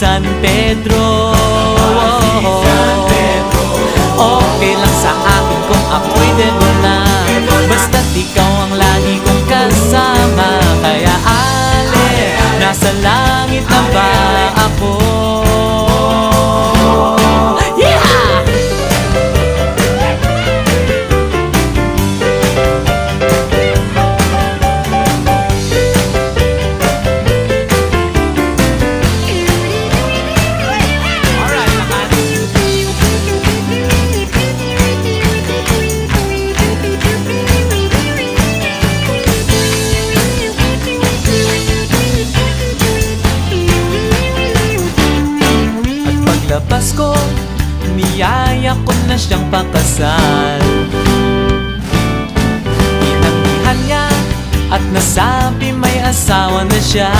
San Pedro. Okay lang sa akin kung ako'y debo na, basta't ikaw ang lagi kong kasama. Kaya ale, nasa langit na ba ako? Yeah! Paglabas ko, niyaya ko na siyang pakasal. Inanggihan niya at nasabi may asawa na siya.